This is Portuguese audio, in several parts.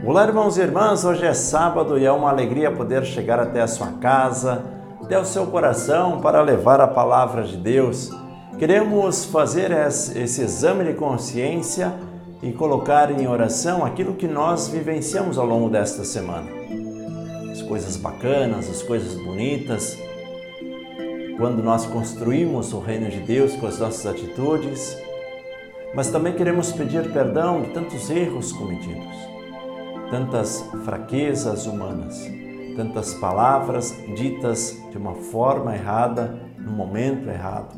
Olá, irmãos e irmãs, hoje é sábado e é uma alegria poder chegar até a sua casa, até o seu coração para levar a palavra de Deus. Queremos fazer esse exame de consciência e colocar em oração aquilo que nós vivenciamos ao longo desta semana. As coisas bacanas, as coisas bonitas, quando nós construímos o reino de Deus com as nossas atitudes, mas também queremos pedir perdão de tantos erros cometidos, tantas fraquezas humanas, tantas palavras ditas de uma forma errada, no momento errado.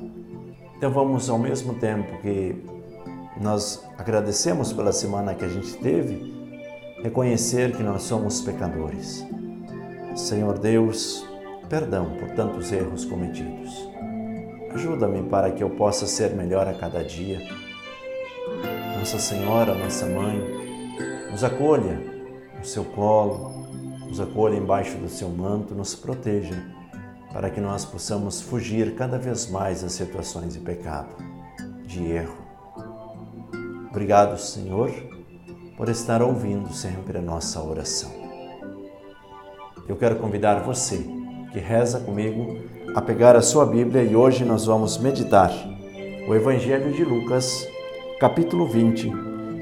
Então vamos, ao mesmo tempo que nós agradecemos pela semana que a gente teve, reconhecer que nós somos pecadores. Senhor Deus, perdão por tantos erros cometidos. Ajuda-me para que eu possa ser melhor a cada dia. Nossa Senhora, nossa Mãe, nos acolha no seu colo, nos acolha embaixo do seu manto, nos proteja, para que nós possamos fugir cada vez mais das situações de pecado, de erro. Obrigado, Senhor, por estar ouvindo sempre a nossa oração. Eu quero convidar você que reza comigo a pegar a sua Bíblia e hoje nós vamos meditar o Evangelho de Lucas, capítulo 20,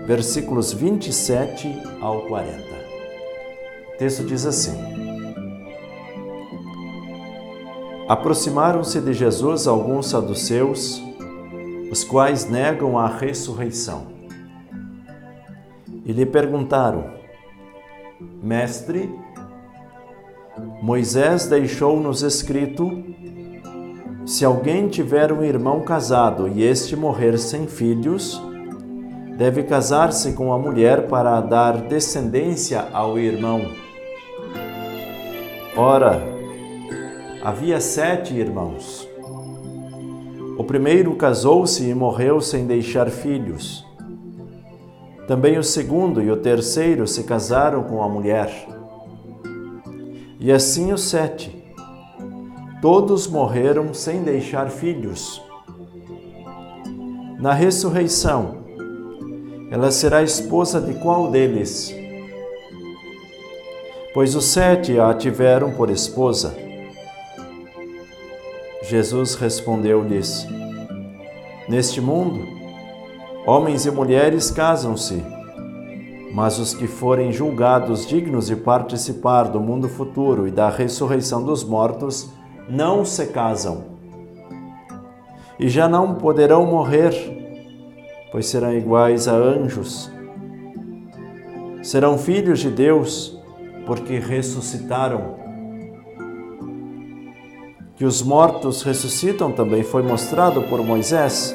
versículos 27 ao 40. O texto diz assim: Aproximaram-se de Jesus alguns saduceus, os quais negam a ressurreição, e lhe perguntaram: Mestre, Moisés deixou-nos escrito: se alguém tiver um irmão casado e este morrer sem filhos, deve casar-se com a mulher para dar descendência ao irmão. Ora, havia 7 irmãos. O primeiro casou-se e morreu sem deixar filhos. Também o segundo e o terceiro se casaram com a mulher. E assim os 7. Todos morreram sem deixar filhos. Na ressurreição, ela será esposa de qual deles? Pois os 7 a tiveram por esposa. Jesus respondeu-lhes: Neste mundo, homens e mulheres casam-se, mas os que forem julgados dignos de participar do mundo futuro e da ressurreição dos mortos não se casam. E já não poderão morrer, pois serão iguais a anjos. Serão filhos de Deus, porque ressuscitaram. Que os mortos ressuscitam também foi mostrado por Moisés,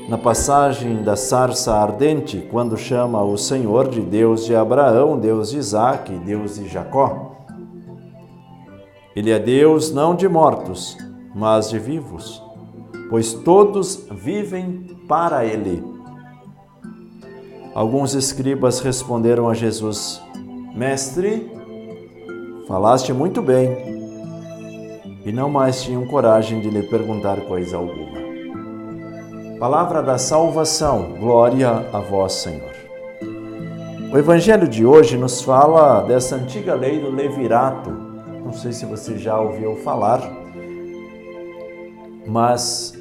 na passagem da sarça ardente, quando chama o Senhor de Deus de Abraão, Deus de Isaque e Deus de Jacó. Ele é Deus não de mortos, mas de vivos, pois todos vivem para Ele. Alguns escribas responderam a Jesus: Mestre, falaste muito bem, e não mais tinham coragem de lhe perguntar coisa alguma. Palavra da salvação, glória a vós, Senhor. O Evangelho de hoje nos fala dessa antiga lei do levirato. Não sei se você já ouviu falar, mas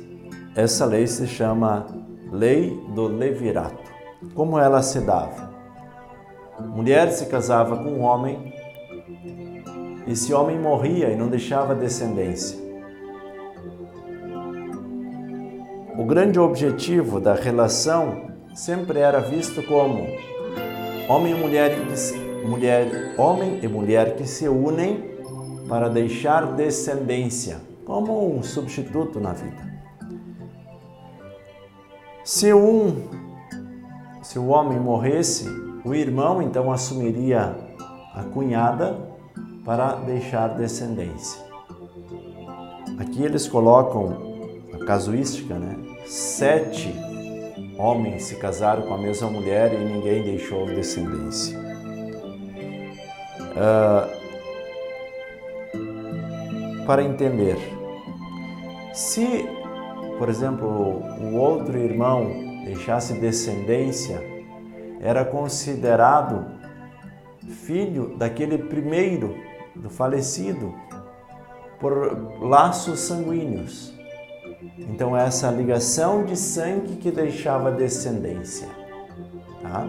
essa lei se chama Lei do Levirato. Como ela se dava? Mulher se casava com um homem, e esse homem morria e não deixava descendência. O grande objetivo da relação sempre era visto como homem e mulher que se unem para deixar descendência, como um substituto na vida. Se o homem morresse, o irmão então assumiria a cunhada para deixar descendência. Aqui eles colocam a casuística, 7 homens se casaram com a mesma mulher e ninguém deixou descendência. Para entender, se, por exemplo, o outro irmão deixasse descendência, era considerado filho daquele primeiro, do falecido, por laços sanguíneos. Então, essa ligação de sangue que deixava descendência. Tá?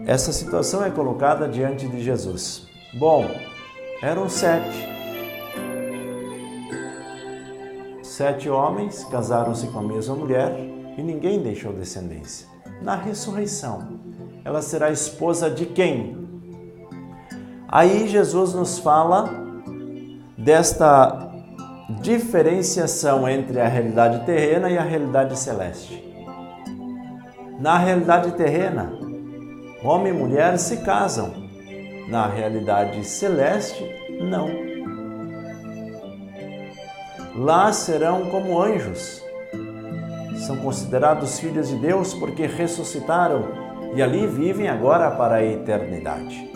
Essa situação é colocada diante de Jesus. Bom, eram 7. 7 homens casaram-se com a mesma mulher e ninguém deixou descendência. Na ressurreição, ela será esposa de quem? Aí Jesus nos fala desta diferenciação entre a realidade terrena e a realidade celeste. Na realidade terrena, homem e mulher se casam. Na realidade celeste, não. Lá serão como anjos. São considerados filhos de Deus porque ressuscitaram e ali vivem agora para a eternidade.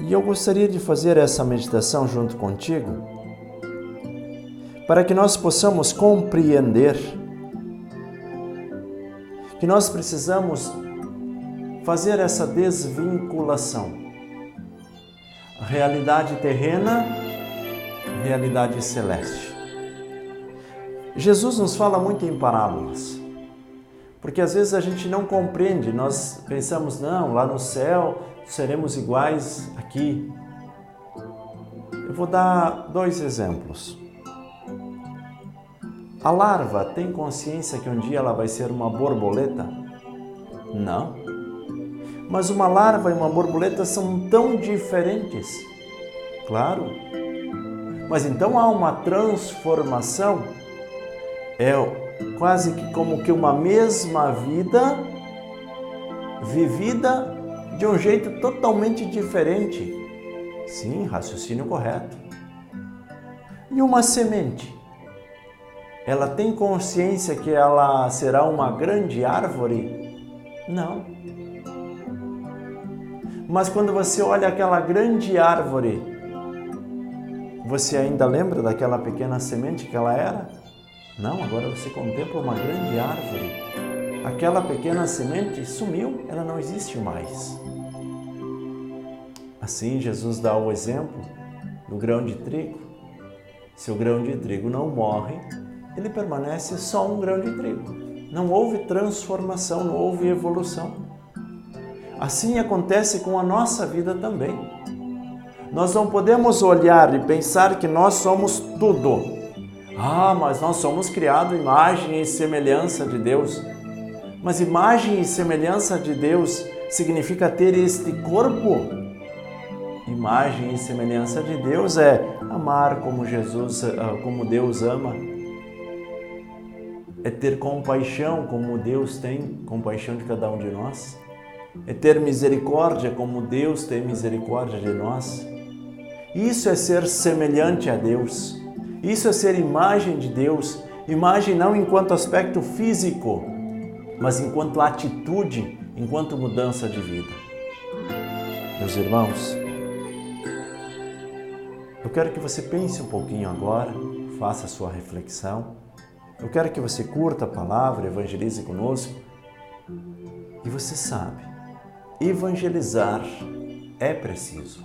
E eu gostaria de fazer essa meditação junto contigo para que nós possamos compreender que nós precisamos fazer essa desvinculação. Realidade terrena, realidade celeste. Jesus nos fala muito em parábolas, porque às vezes a gente não compreende, nós pensamos, não, lá no céu seremos iguais aqui. Eu vou dar 2 exemplos. A larva tem consciência que um dia ela vai ser uma borboleta? Não. Mas uma larva e uma borboleta são tão diferentes. Claro. Mas então há uma transformação. É quase que como que uma mesma vida vivida de um jeito totalmente diferente. Sim, raciocínio correto. E uma semente? Ela tem consciência que ela será uma grande árvore? Não. Mas quando você olha aquela grande árvore, você ainda lembra daquela pequena semente que ela era? Não, agora você contempla uma grande árvore. Aquela pequena semente sumiu, ela não existe mais. Assim, Jesus dá o exemplo do grão de trigo. Se o grão de trigo não morre, ele permanece só um grão de trigo. Não houve transformação, não houve evolução. Assim acontece com a nossa vida também. Nós não podemos olhar e pensar que nós somos tudo. Mas nós somos criados imagem e semelhança de Deus. Mas imagem e semelhança de Deus significa ter este corpo? Imagem e semelhança de Deus é amar como como Deus ama. É ter compaixão como Deus tem compaixão de cada um de nós. É ter misericórdia como Deus tem misericórdia de nós. Isso é ser semelhante a Deus. Isso é ser imagem de Deus. Imagem não enquanto aspecto físico, mas enquanto atitude, enquanto mudança de vida. Meus irmãos, eu quero que você pense um pouquinho agora, faça a sua reflexão. Eu quero que você curta a palavra, evangelize conosco. E você sabe, evangelizar é preciso.